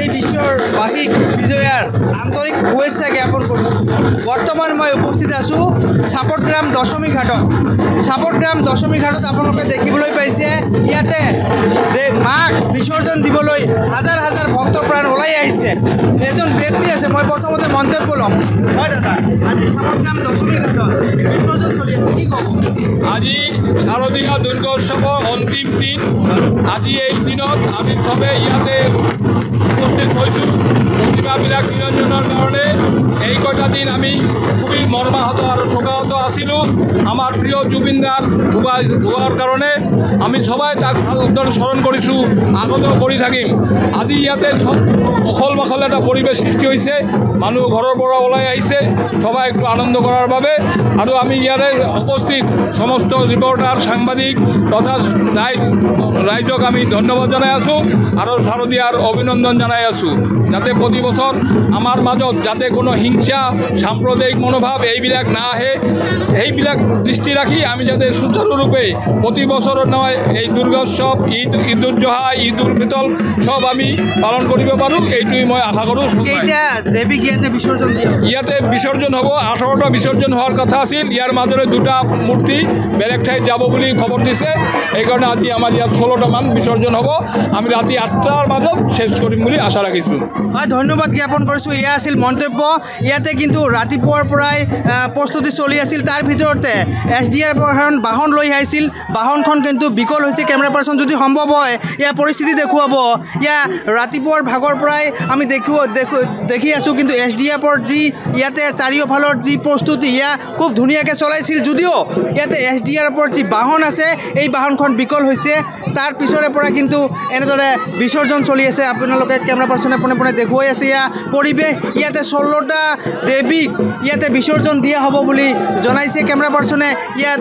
এই বিশ্বৰ বাৰ্ষিক বিজয়াৰ আন্তৰিক শুভেচ্ছা জ্ঞাপন কৰিছোঁ। বৰ্তমান মই উপস্থিত আছোঁ চাপটগ্ৰাম দশমী ঘাটত। চাপটগ্ৰাম দশমী ঘাটত আপোনালোকে দেখিবলৈ পাইছে ইয়াতে মাক বিসৰ্জন দিবলৈ হাজাৰ হাজাৰ ভক্ত প্ৰাণ ওলাই আহিছে। এজন ব্যক্তি আছে, মই প্ৰথমতে মন্তব্য ল'ম। হয় দাদা, আজি চাপটগ্ৰাম দশমী ঘাটত বিসৰ্জন চলি আছে, কি ক'ব? আজি শাৰদীয় দুৰ্গোৎসৱৰ অন্তিম দিন। আজি এই দিনত আমি সবে ইয়াতে উপস্থিত হৈছোঁ প্ৰতিমাবিলাক নিৰঞ্জনৰ কাৰণে। এই কটা দিন আমি খুবই মৰ্মাহত আৰু শোকাহত আছিলোঁ। আমাৰ প্ৰিয় জুবিন দাৰ ঢুকোৱাৰ কাৰণে আমি সবাই তাক ভালদৰে স্মৰণ কৰিছোঁ, আগতো কৰি থাকিম। আজি ইয়াতে সব অখল মাখল এটা পৰিৱেশ সৃষ্টি হৈছে। মানুহ ঘৰৰ পৰা ওলাই আহিছে সবাই একটু আনন্দ কৰাৰ বাবে। আৰু আমি ইয়াৰে উপস্থিত সমস্ত ৰিপৰ্টাৰ সাংবাদিক তথা ৰাইজক আমি ধন্যবাদ জনাই আছোঁ আৰু শাৰদীয়াৰ অভিনন্দন জনাই আছোঁ। যাতে প্ৰতি বছৰ আমাৰ মাজত যাতে কোনো হিংসা সাম্প্ৰদায়িক মনোভাৱ এইবিলাক না আহে, এইবিলাক দৃষ্টি ৰাখি আমি যাতে সুচাৰুৰূপে প্ৰতি বছৰৰ নহয় এই দুৰ্গোৎসৱ ঈদ উল জোহা ঈদ উল ফিতৰ সব আমি পালন কৰিব পাৰোঁ, এইটোৱেই মই আশা কৰোঁ। দেৱীক ইয়াতে বিসৰ্জন হ'ব। 18টা বিসৰ্জন হোৱাৰ কথা আছিল। ইয়াৰ মাজৰে 2টা মূৰ্তি বেলেগ ঠাইত যাব বুলি খবৰ দিছে। সেইকাৰণে আজি আমাৰ ইয়াত 16টামান বিসৰ্জন হ'ব। আমি ৰাতি 8টাৰ মাজত শেষ কৰিম বুলি আশা ৰাখিছোঁ। হয়, ধন্যবাদ জ্ঞাপন কৰিছোঁ। এয়া আছিল মন্তব্য। ইয়াতে কিন্তু ৰাতিপুৱাৰ পৰাই প্ৰস্তুতি চলি আছিল। তাৰ ভিতৰতে SDR বাহন লৈ আহিছিল। বাহনখন কিন্তু বিকল হৈছে। কেমেৰা পাৰ্চন যদি সম্ভৱ হয় ইয়াৰ পৰিস্থিতি দেখুৱাব। ইয়াৰ ৰাতিপুৱাৰ ভাগৰ পৰাই আমি দেখি আছোঁ। কিন্তু SDR যি ইয়াতে চাৰিওফালৰ যি প্ৰস্তুতি ইয়া খুব ধুনীয়াকৈ চলাইছিল, যদিও ইয়াতে SDR যি বাহন আছে এই বাহনখন বিকল হৈছে। তাৰ পিছৰে পৰা কিন্তু এনেদৰে বিসৰ্জন চলি আছে। আপোনালোকে কেমেৰা পাৰ্চনে পোনে পোনে দেখুৱাই আছে ইয়াৰ পৰিৱেশ। ইয়াতে 16টা দেৱীক ইয়াতে বিসৰ্জন দিয়া হ'ব বুলি জনাইছে কেমেৰা পাৰ্চনে। ইয়াত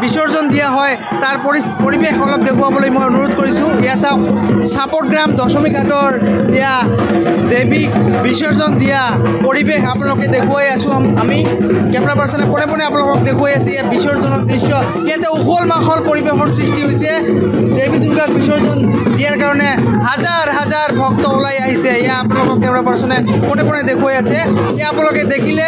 বিসৰ্জন দিয়া হয় তাৰ পৰিৱেশ অলপ দেখুৱাবলৈ মই অনুৰোধ কৰিছোঁ। এয়া চাওক, চাপটগ্ৰাম দশমী ঘাটৰ এয়া দেৱীক বিসৰ্জন দিয়া পৰিৱেশ আপোনালোকে দেখুৱাই আছোঁ। আমি কেমেৰা পাৰ্চনে পোনে পোনে আপোনালোকক দেখুৱাই আছে ইয়াত বিসৰ্জনৰ দৃশ্য। ইয়াতে উখল মাখল পৰিৱেশৰ সৃষ্টি হৈছে। দেৱী দুৰ্গাক বিসৰ্জন দিয়াৰ কাৰণে হাজাৰ হাজাৰ ভক্ত ওলাই আহিছে। এয়া আপোনালোকক কেমেৰা পাৰ্চনে পোনে পোনে দেখুৱাই আছে। এয়া আপোনালোকে দেখিলে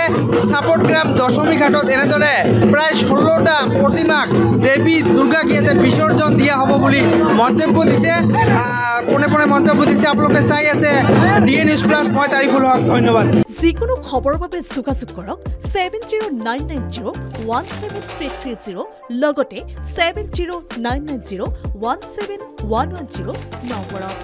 চাপটগ্ৰাম দশমী ঘাটত এনেদৰে প্ৰায় 16টা প্ৰতিমাক দেৱী দুৰ্গাক ইয়াতে বিসৰ্জন দিয়া হ'ব বুলি মন্তব্য দিছে। পোনে পোনে মন্তব্য দিছে। আপোনালোকে চাই আছে DA News Plus। মই তাৰিফুল হক, ধন্যবাদ। যিকোনো খবৰৰ বাবে যোগাযোগ কৰক 7099017330 লগতে 7099017110 নম্বৰত।